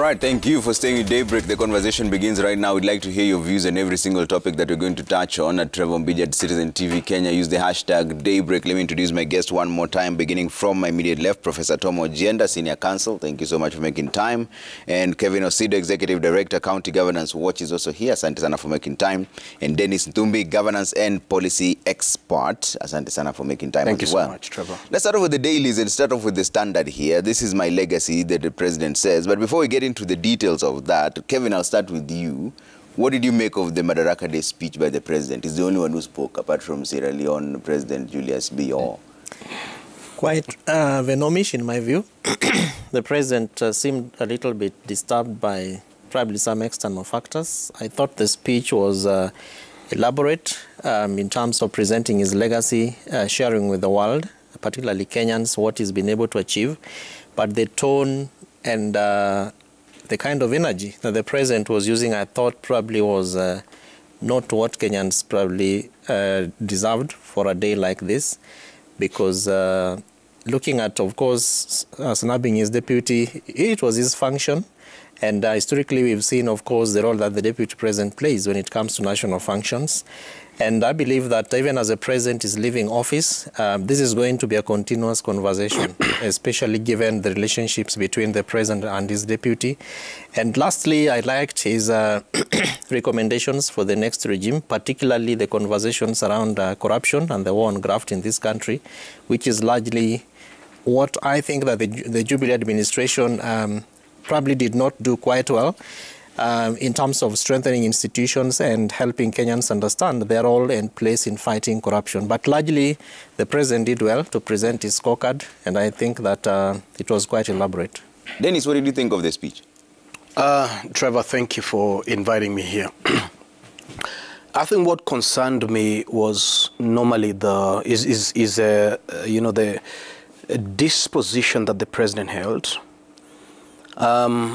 right, thank you for staying with Daybreak. The conversation begins right now. We'd like to hear your views on every single topic that we're going to touch on at Trevor Mbiji at Citizen TV Kenya. Use the hashtag Daybreak. Let me introduce my guest one more time, beginning from my immediate left, Professor Tom Ojienda, Senior Counsel. Thank you so much for making time. And Kevin Osido, Executive Director, County Governance Watch, is also here. Asante sana for making time. And Dennis Ntumbi, Governance and Policy Expert. Asante sana for making time Thank as you well. so much, Trevor. Let's start off with the dailies and start off with the standard here. This is my legacy that the president says. But before we get into the details of that, Kevin, I'll start with you. What did you make of the Madaraka Day speech by the president? He's the only one who spoke, apart from Sierra Leone President Julius B. Or quite venomish in my view. The president seemed a little bit disturbed by probably some external factors. I thought the speech was elaborate in terms of presenting his legacy, sharing with the world, particularly Kenyans, what he's been able to achieve. But the tone and the kind of energy that the president was using, I thought probably was not what Kenyans probably deserved for a day like this. Because looking at, of course, snubbing his deputy, it was his function. And historically, we've seen, of course, the role that the deputy president plays when it comes to national functions. And I believe that even as the president is leaving office, this is going to be a continuous conversation, especially given the relationships between the president and his deputy. And lastly, I liked his recommendations for the next regime, particularly the conversations around corruption and the war on graft in this country, which is largely what I think that the Jubilee administration probably did not do quite well. In terms of strengthening institutions and helping Kenyans understand their role and place in fighting corruption. But largely, the president did well to present his scorecard, and I think that it was quite elaborate. Dennis, what did you think of the speech? Trevor, thank you for inviting me here. I think what concerned me was normally the disposition that the president held.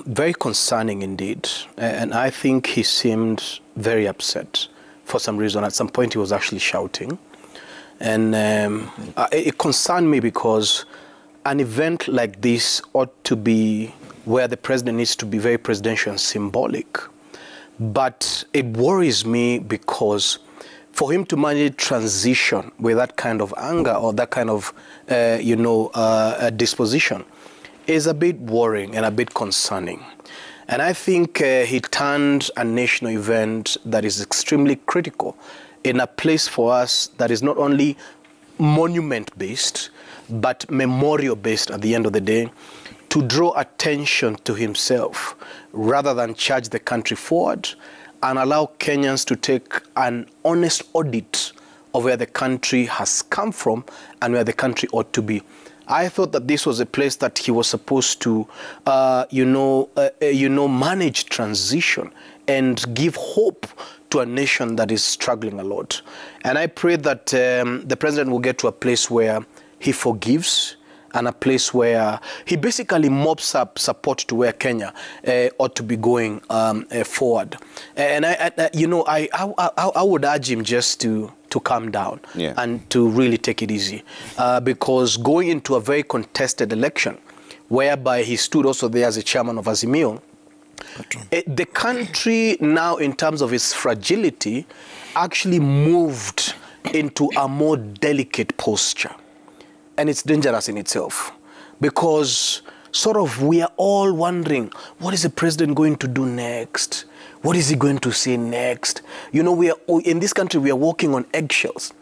Very concerning indeed, and I think he seemed very upset for some reason. At some point he was actually shouting, and it concerned me because an event like this ought to be where the president needs to be very presidential and symbolic, but it worries me because for him to manage transition with that kind of anger or that kind of disposition is a bit worrying and a bit concerning. And I think he turned a national event that is extremely critical in a place for us that is not only monument-based, but memorial-based at the end of the day, to draw attention to himself rather than charge the country forward and allow Kenyans to take an honest audit of where the country has come from and where the country ought to be. I thought that this was a place that he was supposed to, manage transition and give hope to a nation that is struggling a lot. And I pray that the president will get to a place where he forgives and a place where he basically mops up support to where Kenya ought to be going forward. And I would urge him just to calm down and to really take it easy, because going into a very contested election, whereby he stood also there as a chairman of Azimio, the country now, in terms of its fragility, actually moved into a more delicate posture. And it's dangerous in itself, because sort of we are all wondering, what is the president going to do next? What is he going to say next? You know, in this country, we are walking on eggshells.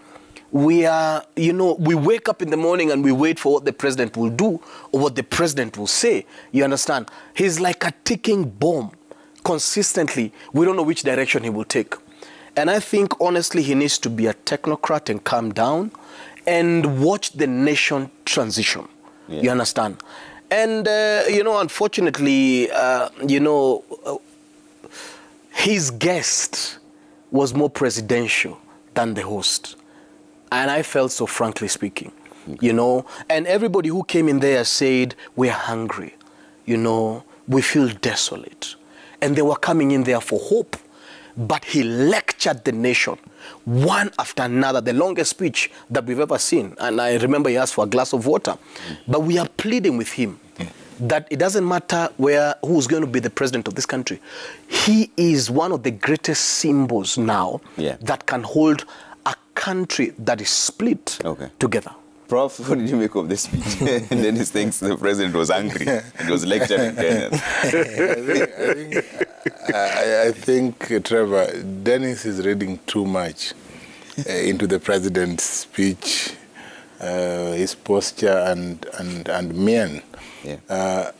We are, we wake up in the morning and we wait for what the president will do or what the president will say. You understand? He's like a ticking bomb. Consistently, we don't know which direction he will take. And I think, honestly, he needs to be a technocrat and calm down and watch the nation transition. Yeah. You understand? And, unfortunately, his guest was more presidential than the host. And I felt so, frankly speaking, and everybody who came in there said, we're hungry, we feel desolate. And they were coming in there for hope. But he lectured the nation, one after another, the longest speech that we've ever seen. And I remember he asked for a glass of water. But we are pleading with him. that it doesn't matter who's going to be the president of this country. He is one of the greatest symbols now that can hold a country that is split together. Prof, what did you make of this speech? And then he thinks the president was angry and was lecturing Kenyans. I think, Trevor, Dennis is reading too much into the president's speech, his posture and mien. I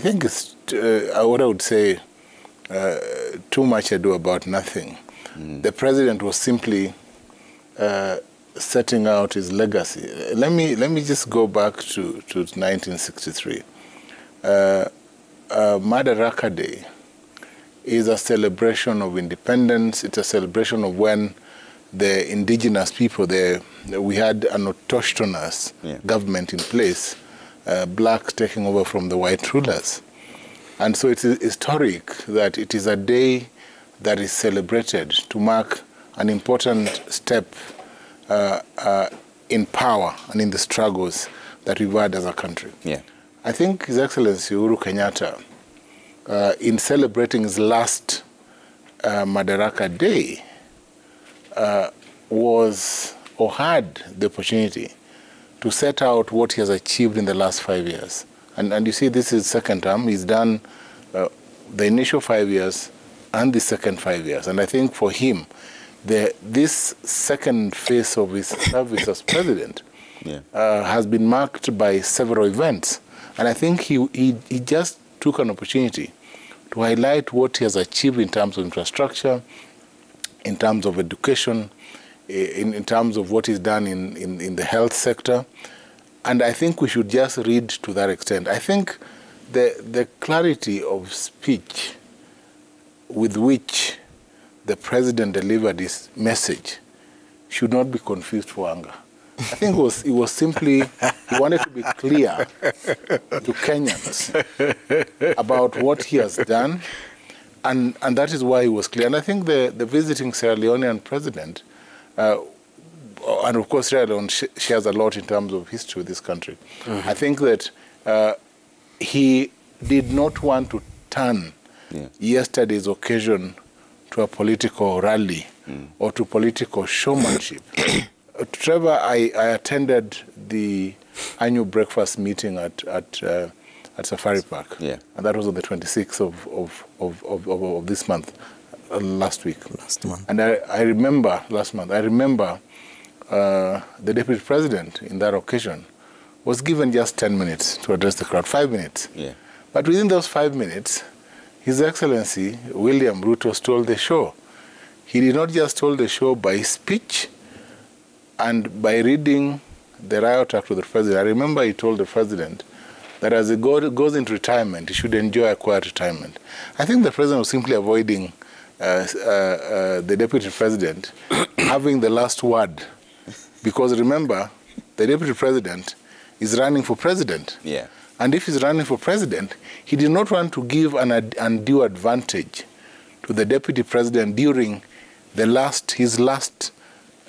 think it's, what I would say, too much ado about nothing. The president was simply setting out his legacy. Let me just go back to 1963. Madaraka Day is a celebration of independence. It's a celebration of when the indigenous people there, we had an autochthonous government in place, blacks taking over from the white rulers. And so it is historic that it is a day that is celebrated to mark an important step in power and in the struggles that we've had as a country. I think His Excellency Uhuru Kenyatta, in celebrating his last Madaraka Day, had the opportunity to set out what he has achieved in the last 5 years. And you see, this is second term. He's done the initial 5 years and the second 5 years. And I think for him, this second phase of his service as president has been marked by several events. And I think he just took an opportunity to highlight what he has achieved in terms of infrastructure, in terms of education, in terms of what he's done in the health sector. And I think we should just read to that extent. I think the clarity of speech with which the president delivered his message should not be confused for anger. I think it was simply, he wanted to be clear to Kenyans about what he has done, and that is why he was clear. And I think the visiting Sierra Leonean president, and of course Sierra Leone shares a lot in terms of history with this country. I think that he did not want to turn yesterday's occasion to a political rally or to political showmanship. Trevor, I attended the annual breakfast meeting at Safari Park, and that was on the 26th of this month, last week. And I remember last month. I remember the deputy president in that occasion was given just 10 minutes to address the crowd, 5 minutes. But within those 5 minutes, His Excellency William Ruto stole the show. He did not just steal the show by speech and by reading the riot act to the president. I remember he told the president that as he goes into retirement, he should enjoy a quiet retirement. I think the president was simply avoiding the deputy president having the last word. Because remember, the deputy president is running for president. And if he's running for president, he did not want to give an undue advantage to the deputy president during his last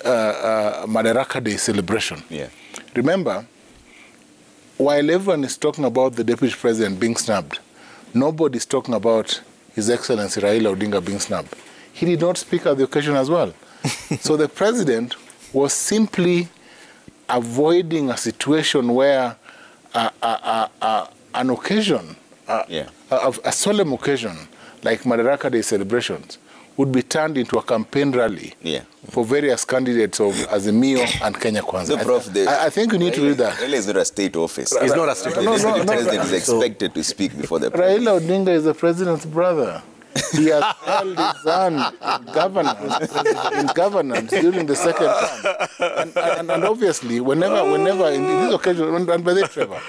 Madaraka Day celebration. Remember, while everyone is talking about the deputy president being snubbed, nobody is talking about His Excellency Raila Odinga being snubbed. He did not speak at the occasion as well. So the president was simply avoiding a situation where an occasion, a solemn occasion like Madaraka Day celebrations would be turned into a campaign rally for various candidates of Azimio and Kenya Kwanza. So, Prof, I think you need to read that. Raila is not a state office. It's not a state office. The president is expected to speak before the president. Raila Odinga is the president's brother. He has held his hand in governance during the second term. And obviously, whenever in this occasion, and by the way, Trevor,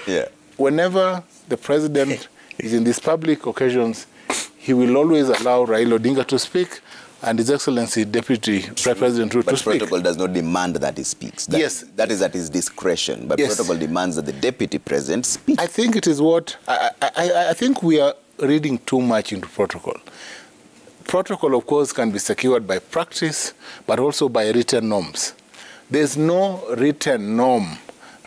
whenever the president is in these public occasions, he will always allow Raila Odinga to speak and His Excellency Deputy President Ruto to speak. But protocol does not demand that he speaks. That is at his discretion. But protocol demands that the deputy president speak. I think it is what I think we are reading too much into protocol. Protocol, of course, can be secured by practice, but also by written norms. There's no written norm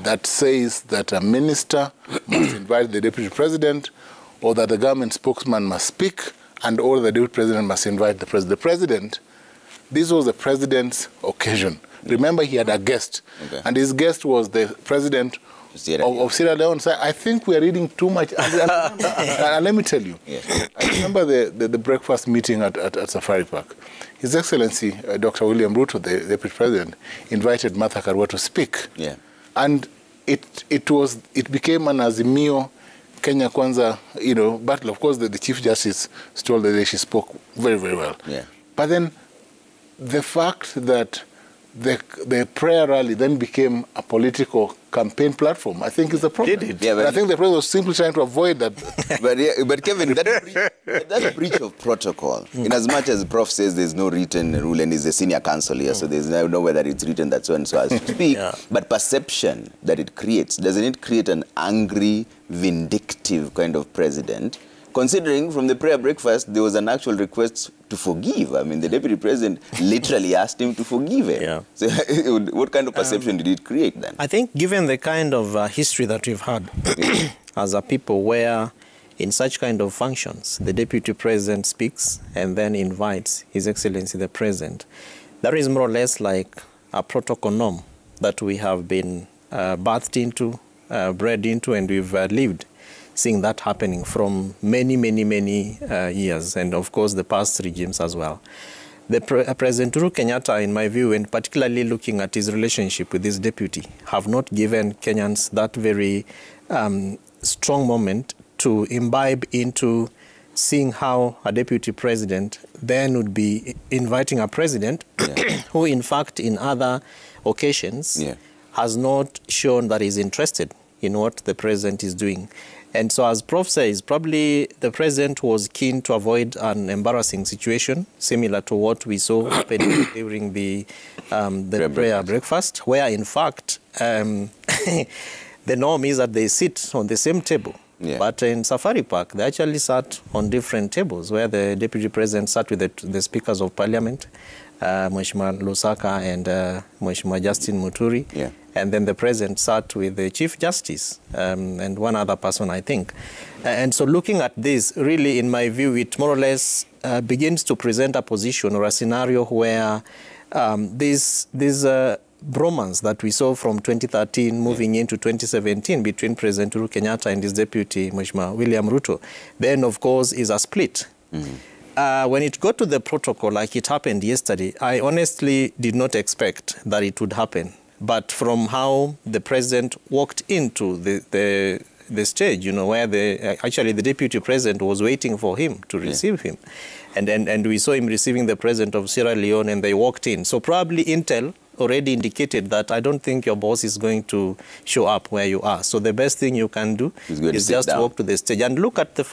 that says that a minister must invite the deputy president, or that the government spokesman must speak, and or the deputy president must invite the president. The president, this was the president's occasion. Remember, he had a guest, and his guest was the president of Sierra Leone. So I think we are reading too much. And let me tell you, I remember the breakfast meeting at Safari Park. His Excellency, Dr. William Ruto, the deputy president, invited Martha Karua to speak. Yeah. And it became an Azimio Kenya Kwanza, battle. Of course, the Chief Justice stole the day. She spoke very, very well. Yeah. But then the fact that the prayer rally then became a political campaign platform, I think is a problem. I think the president was simply trying to avoid that. but Kevin, that breach of protocol, in as much as Prof says there's no written rule and he's a senior counsel here, so there's no whether it's written that so and so has to speak, but perception that it creates, doesn't it create an angry, vindictive kind of president? Considering from the prayer breakfast, there was an actual request to forgive. I mean, the deputy president literally asked him to forgive him. Yeah. So what kind of perception did it create then? I think given the kind of history that we've had as a people, where in such kind of functions, the deputy president speaks and then invites His Excellency the President, that is more or less like a protocol norm that we have been birthed into, bred into, and we've lived, seeing that happening from many, many, many years, and of course the past regimes as well. The President Uhuru Kenyatta, in my view, and particularly looking at his relationship with his deputy, have not given Kenyans that very strong moment to imbibe into seeing how a deputy president then would be inviting a president who, in fact, in other occasions, has not shown that he's interested in what the president is doing. And so, as Prof says, probably the president was keen to avoid an embarrassing situation similar to what we saw happening during the prayer breakfast, where, in fact, the norm is that they sit on the same table. Yeah. But in Safari Park, they actually sat on different tables, where the deputy president sat with the speakers of parliament, Mheshimiwa Lusaka and Mheshimiwa Justin Muturi. Yeah. And then the president sat with the Chief Justice and one other person, I think. And so looking at this, really, in my view, it more or less begins to present a position or a scenario where this bromance that we saw from 2013 moving into 2017 between President Uhuru Kenyatta and his deputy, Mheshimiwa William Ruto, then, of course, is a split. When it got to the protocol, like it happened yesterday, I honestly did not expect that it would happen. But from how the president walked into the stage, where actually the deputy president was waiting for him to receive him. And we saw him receiving the president of Sierra Leone, and they walked in. So probably Intel already indicated that I don't think your boss is going to show up where you are. So the best thing you can do is just walk to the stage. And look at the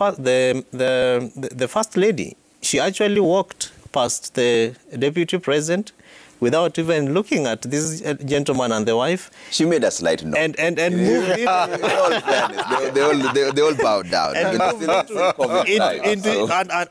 first lady. She actually walked past the deputy president without even looking at this gentleman and the wife. She made a slight nod. And moved in. They all bowed down.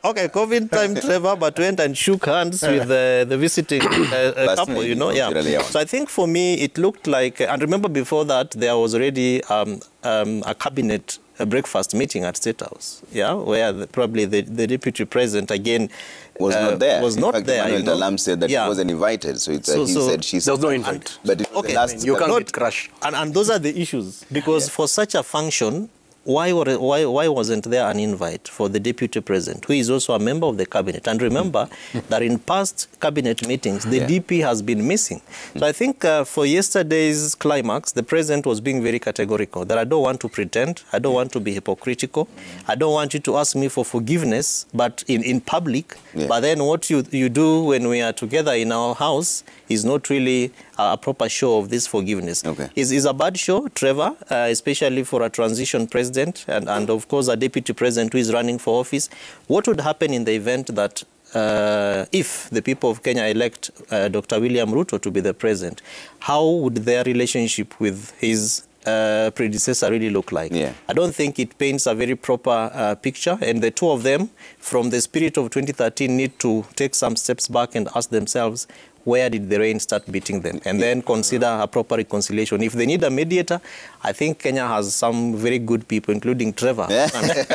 Okay, COVID time, Trevor, but went and shook hands with the visiting couple, Yeah. So I think for me, it looked like, and remember before that, there was already a cabinet breakfast meeting at State House, where probably the deputy president again was not there. Was not there. Manuel Dalam said that he wasn't invited, so he said she's. There was no invite. But you can't crash. And those are the issues, because for such a function, why wasn't there an invite for the deputy president, who is also a member of the cabinet? And remember that in past cabinet meetings, the DP has been missing. So I think for yesterday's climax, the president was being very categorical that I don't want to pretend, I don't want to be hypocritical, I don't want you to ask me for forgiveness, but in public. But then what you do when we are together in our house is not really a proper show of this forgiveness. It's a bad show, Trevor, especially for a transition president and of course, a deputy president who is running for office. What would happen in the event that if the people of Kenya elect Dr. William Ruto to be the president, how would their relationship with his predecessor really look like. Yeah. I don't think it paints a very proper picture, and the two of them, from the spirit of 2013, need to take some steps back and ask themselves, where did the rain start beating them? And then consider a proper reconciliation. If they need a mediator, I think Kenya has some very good people, including Trevor. Dennis,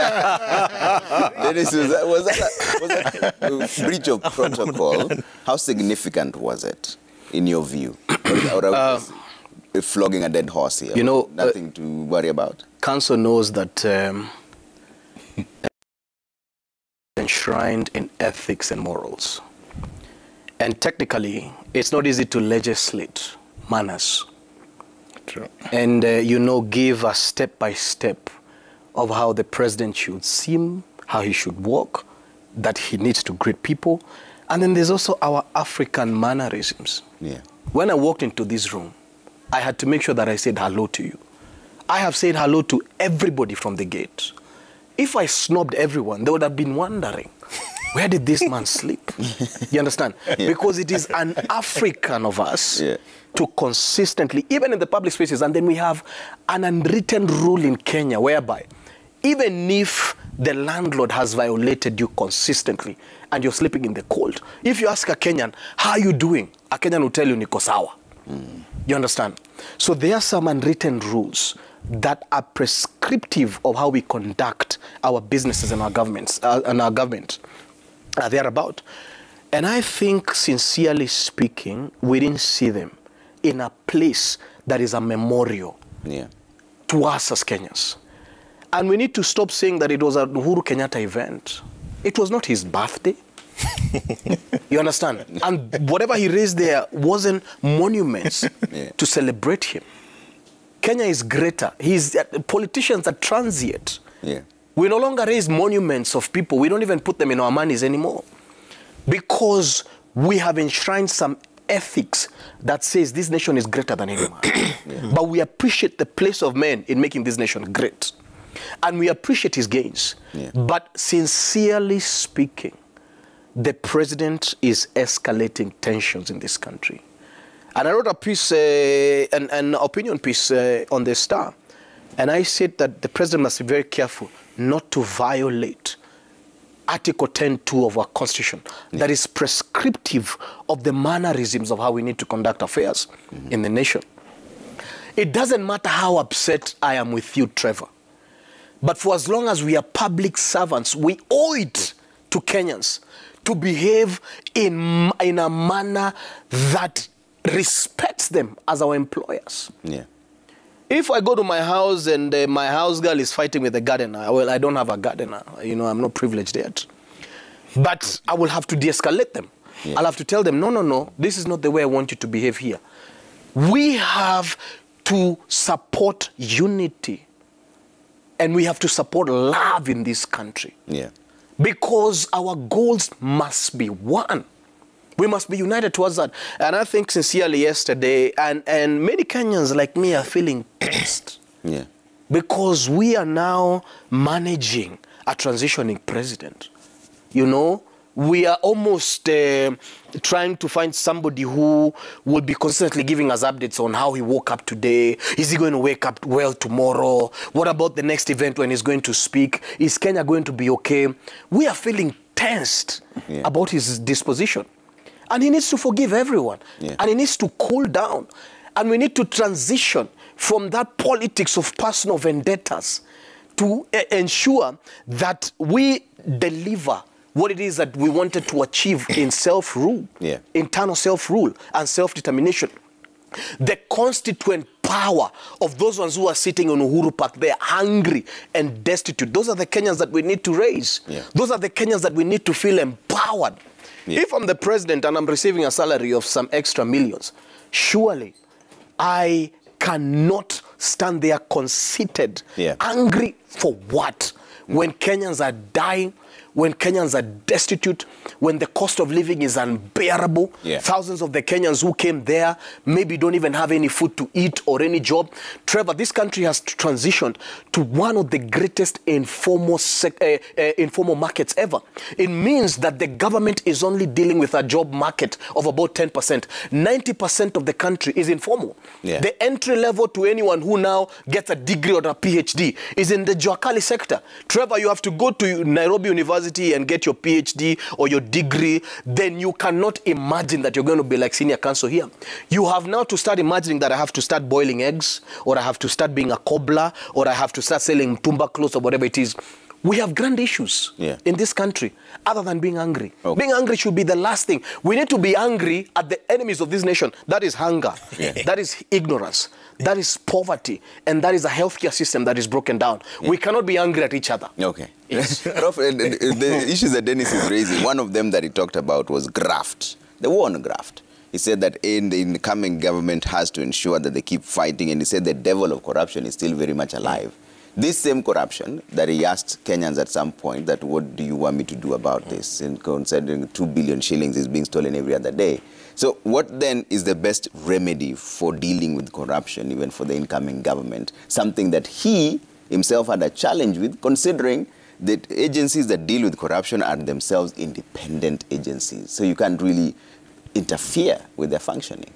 was that a breach of protocol? How significant was it, in your view? Or flogging a dead horse here? You know, nothing to worry about? Council knows that enshrined in ethics and morals. And technically, it's not easy to legislate manners. True. And, give a step-by-step of how the president should seem, how he should walk, that he needs to greet people. And then there's also our African mannerisms. Yeah. When I walked into this room, I had to make sure that I said hello to you. I have said hello to everybody from the gate. If I snubbed everyone, they would have been wondering, where did this man sleep? You understand? Yeah. Because it is an African of us to consistently, even in the public spaces, and then we have an unwritten rule in Kenya whereby even if the landlord has violated you consistently and you're sleeping in the cold, if you ask a Kenyan, how are you doing? A Kenyan will tell you, niko sawa. You understand? So there are some unwritten rules that are prescriptive of how we conduct our businesses and our governments and our government. Thereabout. And I think, sincerely speaking, we didn't see them in a place that is a memorial to us as Kenyans. And we need to stop saying that it was an Uhuru Kenyatta event. It was not his birthday. You understand? And whatever he raised there wasn't monuments to celebrate him. Kenya is greater. Politicians are transient. We no longer raise monuments of people. We don't even put them in our monies anymore. Because we have enshrined some ethics that says this nation is greater than any man. But we appreciate the place of man in making this nation great. And we appreciate his gains. But sincerely speaking, the president is escalating tensions in this country. And I wrote a piece, an opinion piece on the Star. And I said that the president must be very careful not to violate Article 10.2 of our Constitution that is prescriptive of the mannerisms of how we need to conduct affairs in the nation. It doesn't matter how upset I am with you, Trevor. But for as long as we are public servants, we owe it to Kenyans to behave in a manner that respects them as our employers. If I go to my house and my house girl is fighting with a gardener, well, I don't have a gardener. You know, I'm not privileged yet. But I will have to de-escalate them. I'll have to tell them, no, this is not the way I want you to behave here. We have to support unity. And we have to support love in this country. Because our goals must be one. We must be united towards that. And I think sincerely yesterday, and many Kenyans like me are feeling pissed. Because we are now managing a transitioning president. You know, we are almost trying to find somebody who will be constantly giving us updates on how he woke up today. Is he going to wake up well tomorrow? What about the next event when he's going to speak? Is Kenya going to be okay? We are feeling tensed about his disposition. And he needs to forgive everyone. And he needs to cool down. And we need to transition from that politics of personal vendettas to ensure that we deliver what it is that we wanted to achieve in self-rule, internal self-rule and self-determination. The constituent power of those ones who are sitting on Uhuru Park, they're hungry and destitute. Those are the Kenyans that we need to raise. Those are the Kenyans that we need to feel empowered. If I'm the president and I'm receiving a salary of some extra millions, surely I cannot stand there conceited, angry for what? when Kenyans are dying, when Kenyans are destitute, when the cost of living is unbearable. Thousands of the Kenyans who came there maybe don't even have any food to eat or any job. Trevor, this country has transitioned to one of the greatest informal markets ever. It means that the government is only dealing with a job market of about 10%. 90% of the country is informal. The entry level to anyone who now gets a degree or a PhD is in the Juakali sector. Trevor, you have to go to Nairobi University and get your PhD or your degree, then you cannot imagine that you're going to be like senior counsel here. You have now to start imagining that I have to start boiling eggs, or I have to start being a cobbler, or I have to start selling tumba clothes or whatever it is. We have grand issues in this country other than being angry. Being angry should be the last thing. We need to be angry at the enemies of this nation. That is hunger. That is ignorance. That is poverty. And that is a healthcare system that is broken down. We cannot be angry at each other. Yes. Prof, the issues that Dennis is raising, one of them that he talked about was graft. The war on graft. He said that the incoming government has to ensure that they keep fighting, and he said the devil of corruption is still very much alive. This same corruption that he asked Kenyans at some point that what do you want me to do about this, and considering 2 billion shillings is being stolen every other day. So what then is the best remedy for dealing with corruption, even for the incoming government? Something that he himself had a challenge with, considering that agencies that deal with corruption are themselves independent agencies. So you can't really interfere with their functioning.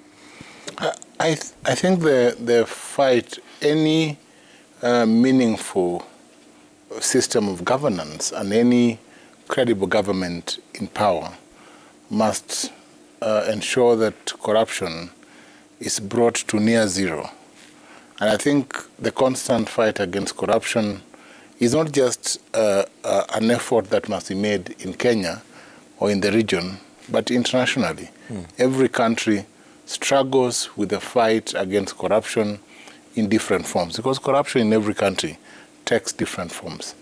I think the fight, any meaningful system of governance and any credible government in power must ensure that corruption is brought to near zero. And I think the constant fight against corruption is not just an effort that must be made in Kenya or in the region, but internationally. Every country struggles with the fight against corruption in different forms, because corruption in every country takes different forms.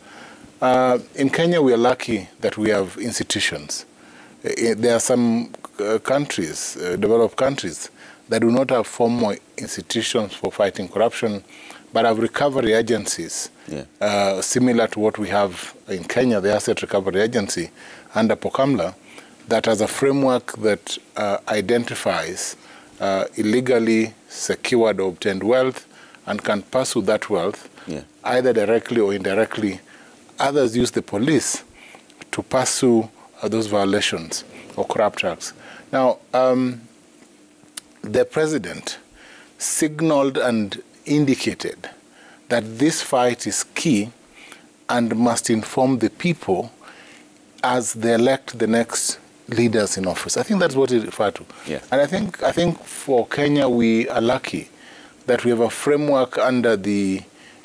In Kenya, we are lucky that we have institutions. There are some countries, developed countries, that do not have formal institutions for fighting corruption, but have recovery agencies, similar to what we have in Kenya, the Asset Recovery Agency under Pokamla, that has a framework that identifies illegally secured or obtained wealth and can pursue that wealth, either directly or indirectly. Others use the police to pursue those violations or corrupt acts. Now, the president signaled and indicated that this fight is key and must inform the people as they elect the next leaders in office. I think that's what he referred to. And I think for Kenya, we are lucky that we have a framework under the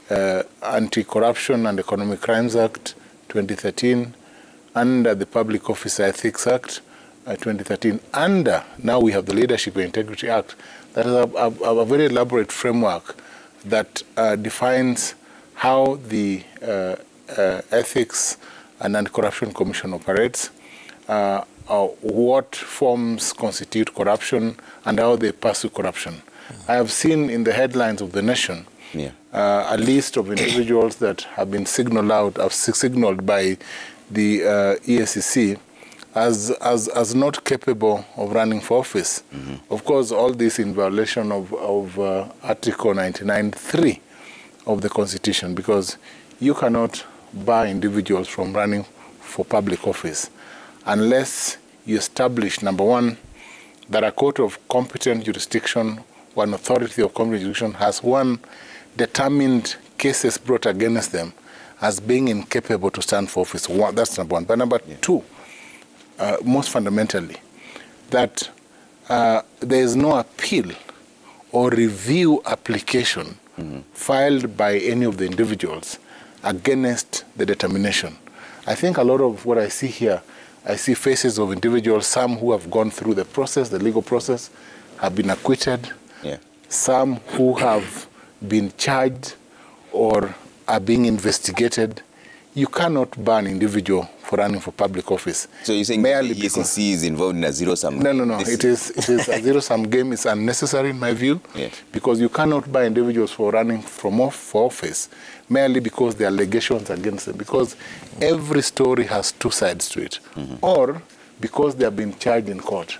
Anti-Corruption and Economic Crimes Act 2013, under the Public Officer Ethics Act 2013, under now we have the Leadership and Integrity Act, that is a very elaborate framework that defines how the Ethics and Anti-Corruption Commission operates, what forms constitute corruption, and how they pursue corruption. I have seen in the headlines of The Nation a list of individuals that have been signaled by the EACC as not capable of running for office. Of course, all this in violation of Article 99(3) of the Constitution, because you cannot bar individuals from running for public office unless you establish, number one, that a court of competent jurisdiction, one authority of competent jurisdiction, has determined cases brought against them as being incapable to stand for office. That's number one. But number two, most fundamentally, that there is no appeal or review application filed by any of the individuals against the determination. I think a lot of what I see here, I see faces of individuals, some who have gone through the process, the legal process, have been acquitted, some who have been charged or are being investigated. You cannot ban an individual for running for public office. So you're saying merely the ECC is involved in a zero-sum game? No. It is a zero-sum game. It's unnecessary in my view, because you cannot buy individuals for running for office merely because there are allegations against them, because every story has two sides to it, or because they have been charged in court.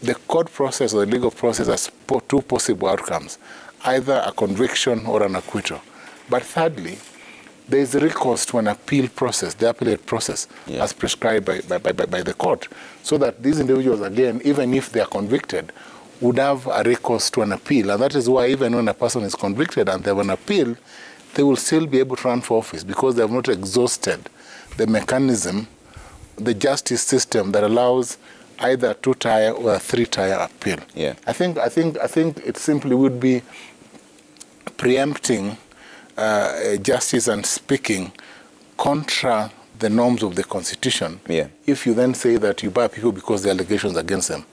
The court process or the legal process has two possible outcomes, either a conviction or an acquittal. But thirdly, there is a recourse to an appeal process, the appellate process, as prescribed by the court, so that these individuals, again, even if they are convicted, would have a recourse to an appeal. And that is why even when a person is convicted and they have an appeal, they will still be able to run for office, because they have not exhausted the mechanism, the justice system that allows either a two-tier or a three-tier appeal. I think it simply would be preempting justice and speaking contra the norms of the Constitution. If you then say that you bar people because there are allegations against them.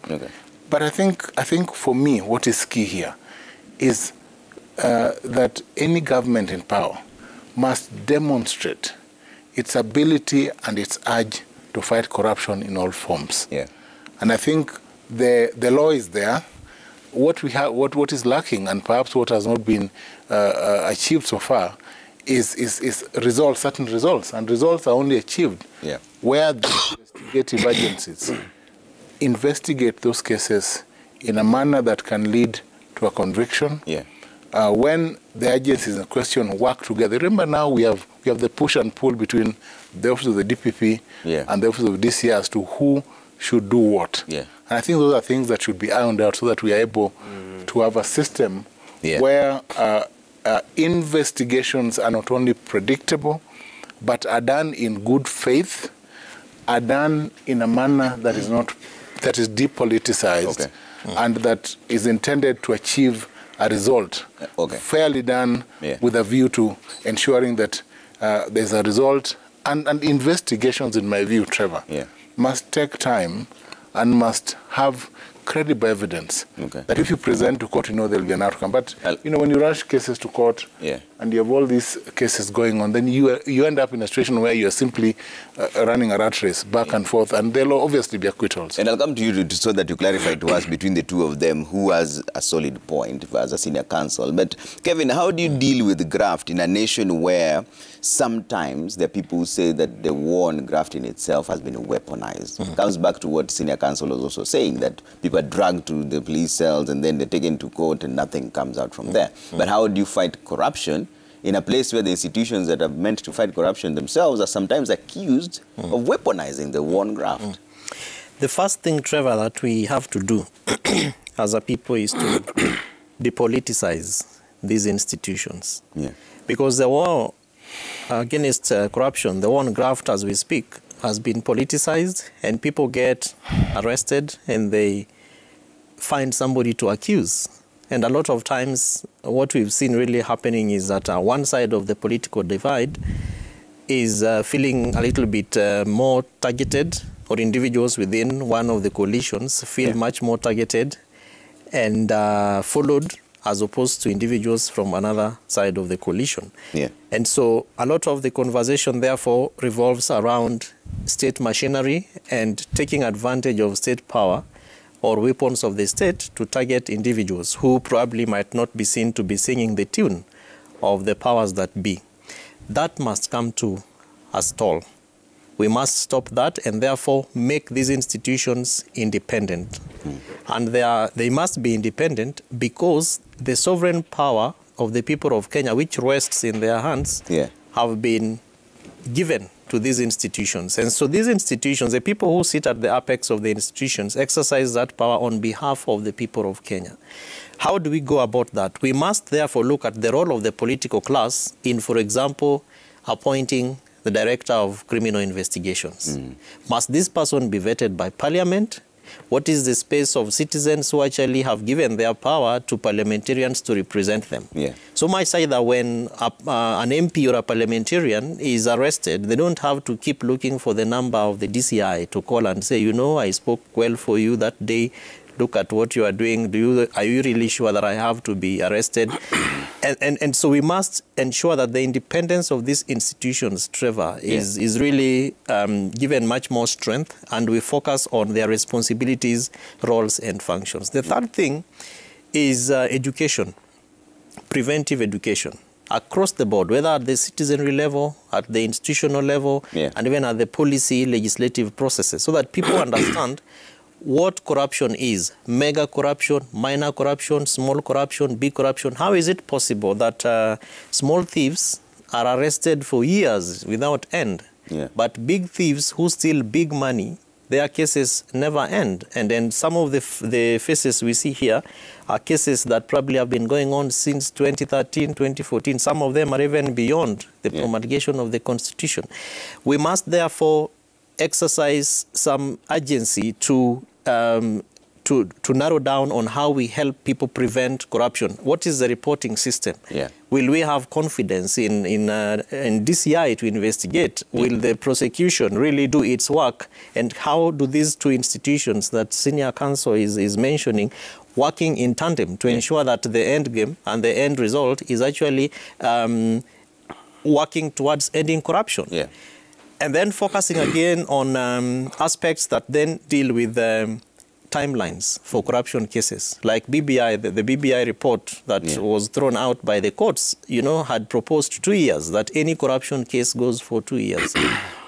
But I think for me, what is key here is that any government in power must demonstrate its ability and its urge to fight corruption in all forms. And I think the law is there. What we have, what is lacking, and perhaps what has not been achieved so far, is results, certain results, and results are only achieved where the investigative agencies investigate those cases in a manner that can lead to a conviction. When the agencies in question work together. Remember, now we have the push and pull between the office of the DPP and the office of the DCI as to who should do what. And I think those are things that should be ironed out so that we are able to have a system where investigations are not only predictable, but are done in good faith, are done in a manner that is depoliticized, and that is intended to achieve a result, fairly done, with a view to ensuring that there's a result. And investigations, in my view, Trevor, must take time and must have credible evidence that if you present to court, there will be an outcome. But, when you rush cases to court and you have all these cases going on, then you end up in a situation where you are simply running a rat race back and forth, and there will obviously be acquittals. And I'll come to you so that you clarify to us between the two of them who has a solid point as a senior counsel. But, Kevin, how do you deal with graft in a nation where sometimes there are people who say that the war on graft in itself has been weaponized? It comes back to what senior counsel was also saying, that people are dragged to the police cells and then they're taken to court and nothing comes out from there. But how do you fight corruption in a place where the institutions that are meant to fight corruption themselves are sometimes accused of weaponizing the war on graft? The first thing, Trevor, that we have to do as a people is to depoliticize these institutions. Because the war against corruption, the war on graft as we speak, has been politicized, and people get arrested and they find somebody to accuse. And a lot of times what we've seen really happening is that one side of the political divide is feeling a little bit more targeted, or individuals within one of the coalitions feel much more targeted and followed, as opposed to individuals from another side of the coalition. And so a lot of the conversation, therefore, revolves around state machinery and taking advantage of state power or weapons of the state to target individuals who probably might not be seen to be singing the tune of the powers that be. That must come to a stall. We must stop that and therefore make these institutions independent. And they must be independent because the sovereign power of the people of Kenya, which rests in their hands, have been given to these institutions. And so these institutions, the people who sit at the apex of the institutions, exercise that power on behalf of the people of Kenya. How do we go about that? We must therefore look at the role of the political class in, for example, appointing the director of criminal investigations. Must this person be vetted by parliament? What is the space of citizens who actually have given their power to parliamentarians to represent them? So much say that when an MP or a parliamentarian is arrested, they don't have to keep looking for the number of the DCI to call and say, I spoke well for you that day. Look at what you are doing. Are you really sure that I have to be arrested? And so we must ensure that the independence of these institutions, Trevor, is really given much more strength, and we focus on their responsibilities, roles, and functions. The third thing is education, preventive education, across the board, whether at the citizenry level, at the institutional level, and even at the policy, legislative processes, so that people understand what corruption is: mega corruption, minor corruption, small corruption, big corruption. How is it possible that small thieves are arrested for years without end, but big thieves who steal big money, their cases never end? And then some of the faces we see here are cases that probably have been going on since 2013, 2014. Some of them are even beyond the promulgation of the Constitution. We must therefore exercise some urgency to narrow down on how we help people prevent corruption. What is the reporting system? Will we have confidence in DCI to investigate? Will the prosecution really do its work? And how do these two institutions that Senior Counsel is mentioning working in tandem to ensure that the end game and the end result is actually working towards ending corruption? And then focusing again on aspects that then deal with timelines for corruption cases, like BBI. The BBI report that was thrown out by the courts, had proposed 2 years, that any corruption case goes for 2 years.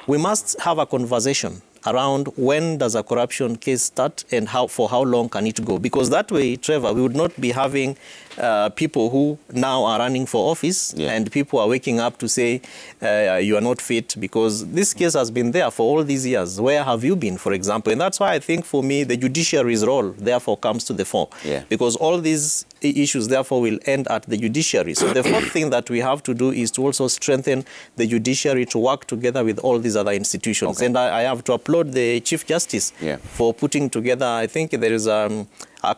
We must have a conversation around when does a corruption case start and for how long can it go? Because that way, Trevor, we would not be having people who now are running for office and people are waking up to say, you are not fit, because this case has been there for all these years. Where have you been, for example? And that's why I think, for me, the judiciary's role, therefore, comes to the fore. Because all these issues, therefore, will end at the judiciary. So the fourth thing that we have to do is to also strengthen the judiciary to work together with all these other institutions. And I have to applaud the Chief Justice for putting together, I think there is a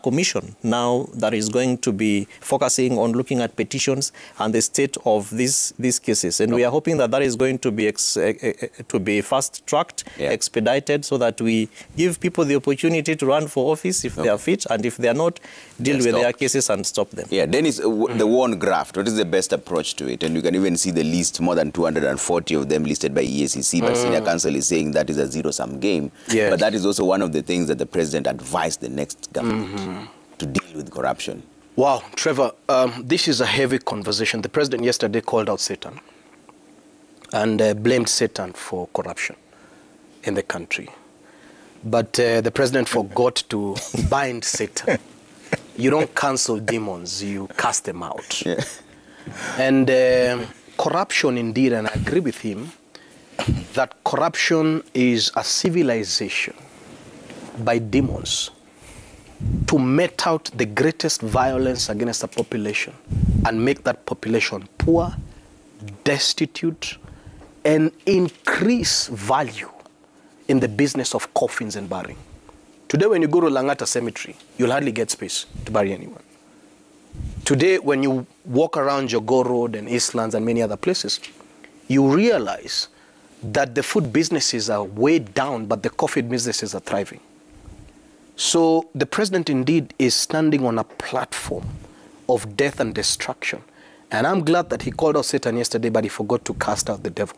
commission now that is going to be focusing on looking at petitions and the state of these cases. And we are hoping that that is going to be fast-tracked, expedited, so that we give people the opportunity to run for office if they are fit, and if they are not, deal with their cases and stop them. Dennis, the war on graft, what is the best approach to it? And you can even see the list, more than 240 of them listed by EACC, but Senior Counsel is saying that is a zero-sum game. But that is also one of the things that the president advised the next government to deal with corruption. Wow, Trevor, this is a heavy conversation. The president yesterday called out Satan and blamed Satan for corruption in the country. But the president forgot to bind Satan. You don't cancel demons, you cast them out. And corruption indeed, and I agree with him, that corruption is a civilization by demons to met out the greatest violence against a population and make that population poor, destitute, and increase value in the business of coffins and burying. Today, when you go to Langata Cemetery, you'll hardly get space to bury anyone. Today, when you walk around Jogoo Road and Eastlands and many other places, you realize that the food businesses are way down, but the coffin businesses are thriving. So the president indeed is standing on a platform of death and destruction. And I'm glad that he called out Satan yesterday, but he forgot to cast out the devil.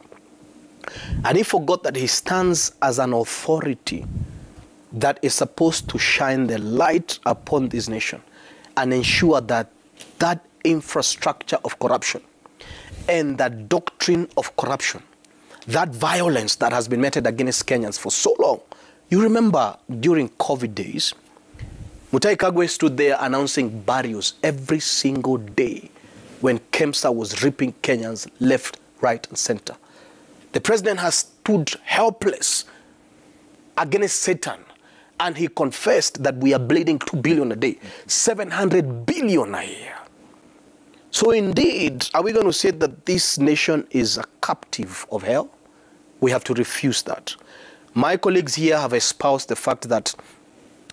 And he forgot that he stands as an authority that is supposed to shine the light upon this nation and ensure that that infrastructure of corruption and that doctrine of corruption, that violence that has been meted against Kenyans for so long. You remember during COVID days, Mutahi Kagwe stood there announcing burials every single day when KEMSA was ripping Kenyans left, right, and center. The president has stood helpless against Satan, and he confessed that we are bleeding 2 billion a day, 700 billion a year. So indeed, are we going to say that this nation is a captive of hell? We have to refuse that. My colleagues here have espoused the fact that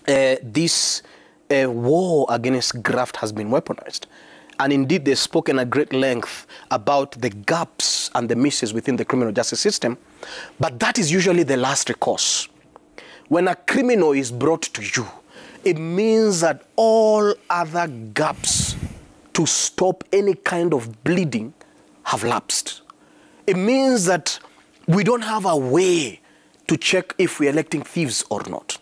this war against graft has been weaponized. And indeed, they've spoken at great length about the gaps and the misses within the criminal justice system. But that is usually the last recourse. When a criminal is brought to you, it means that all other gaps to stop any kind of bleeding have lapsed. It means that we don't have a way to check if we're electing thieves or not.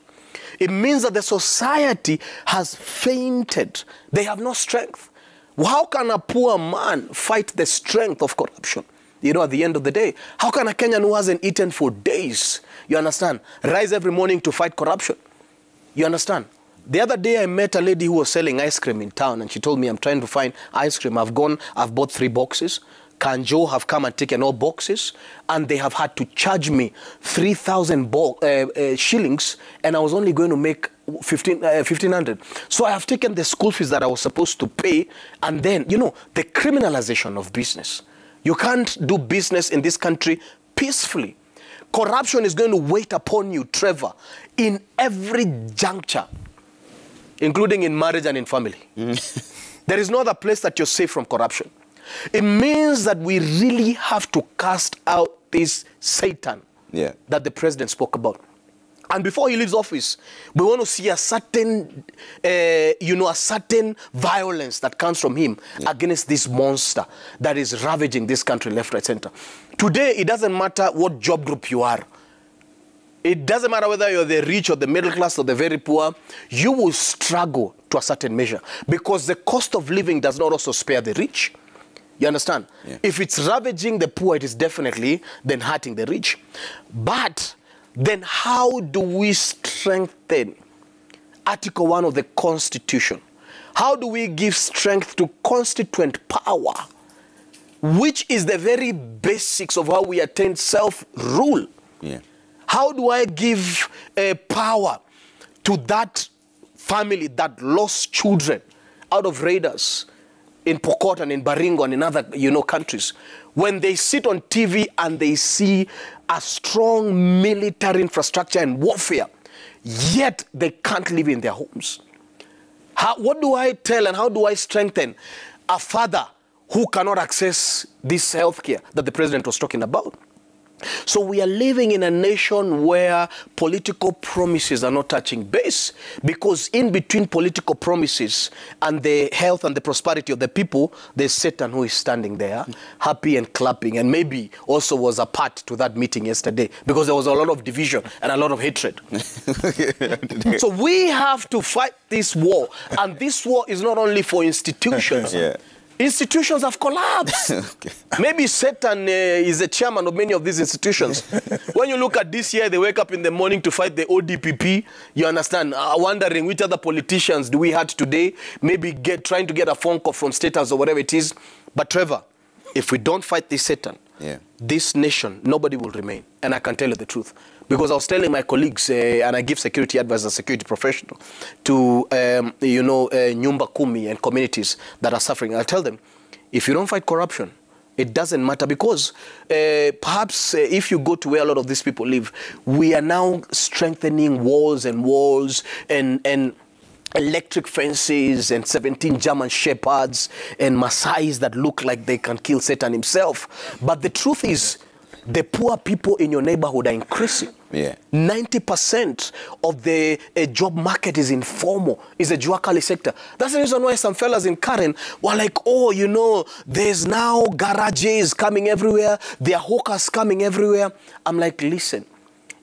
It means that the society has fainted. They have no strength. How can a poor man fight the strength of corruption? You know, at the end of the day, how can a Kenyan who hasn't eaten for days, you understand, rise every morning to fight corruption? You understand? The other day I met a lady who was selling ice cream in town, and she told me, I'm trying to find ice cream. I've bought 3 boxes. Kanjo have come and taken all boxes, and they have had to charge me 3,000 shillings, and I was only going to make 1,500. So I have taken the school fees that I was supposed to pay, and then, you know, the criminalization of business. You can't do business in this country peacefully. Corruption is going to wait upon you, Trevor, in every juncture, including in marriage and in family. There is no other place that you're safe from corruption. It means that we really have to cast out this Satan that the president spoke about. And before he leaves office, we want to see a certain, a certain violence that comes from him against this monster that is ravaging this country left, right, center. Today, it doesn't matter what job group you are. It doesn't matter whether you're the rich or the middle class or the very poor. You will struggle to a certain measure because the cost of living does not also spare the rich. You understand? Yeah. If it's ravaging the poor, it is definitely then hurting the rich. But then how do we strengthen Article 1 of the Constitution? How do we give strength to constituent power, which is the very basics of how we attain self-rule? Yeah. How do I give power to that family that lost children out of raiders in Pokot and in Baringo and in other, countries, when they sit on TV and they see a strong military infrastructure and warfare, yet they can't live in their homes? What do I tell and how do I strengthen a father who cannot access this healthcare that the president was talking about? So we are living in a nation where political promises are not touching base, because in between political promises and the health and the prosperity of the people, there's Satan who is standing there, happy and clapping, and maybe also was a part to that meeting yesterday, because there was a lot of division and a lot of hatred. So we have to fight this war, and this war is not only for institutions. Institutions have collapsed. Maybe Satan is the chairman of many of these institutions. When you look at this year, they wake up in the morning to fight the ODPP. You understand? Wondering which other politicians do we have today? Maybe trying to get a phone call from State House or whatever it is. But Trevor, if we don't fight this Satan, this nation, nobody will remain. And I can tell you the truth. Because I was telling my colleagues, and I give security advice as a security professional, to, Nyumba Kumi and communities that are suffering. I'll tell them, if you don't fight corruption, it doesn't matter, because perhaps if you go to where a lot of these people live, we are now strengthening walls and electric fences and 17 German shepherds and Maasais that look like they can kill Satan himself. But the truth is, the poor people in your neighborhood are increasing. 90% of the job market is informal, is the Juakali sector. That's the reason why some fellas in Karen were like, oh, there's now garages coming everywhere, there are hawkers coming everywhere. I'm like, listen,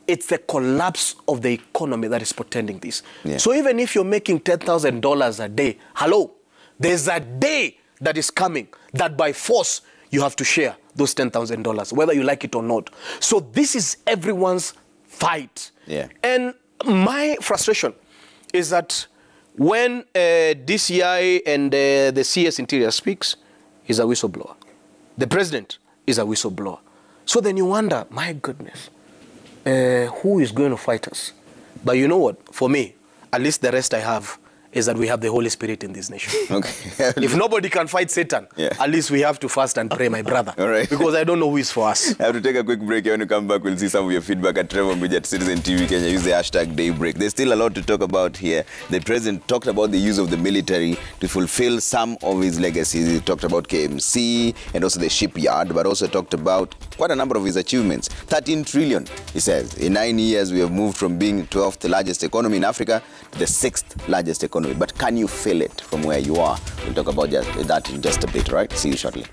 it's the collapse of the economy that is portending this. So even if you're making $10,000 a day, hello, there's a day that is coming that by force you have to share those $10,000, whether you like it or not. So this is everyone's fight. And my frustration is that when DCI and the CS Interior speaks, he's a whistleblower. The president is a whistleblower. So then you wonder, my goodness, who is going to fight us? But you know what? For me, at least the rest I have is that we have the Holy Spirit in this nation. If nobody can fight Satan, at least we have to fast and pray, my brother. Because I don't know who is for us. I have to take a quick break. When we come back, we'll see some of your feedback at Trevor Mbiji Citizen TV Kenya. Use the hashtag Daybreak. There's still a lot to talk about here. The president talked about the use of the military to fulfill some of his legacies. He talked about KMC and also the shipyard, but also talked about quite a number of his achievements. 13 trillion, he says. In 9 years, we have moved from being 12th largest economy in Africa to the 6th largest economy economy. But can you feel it from where you are? We'll talk about that in just a bit, right? See you shortly.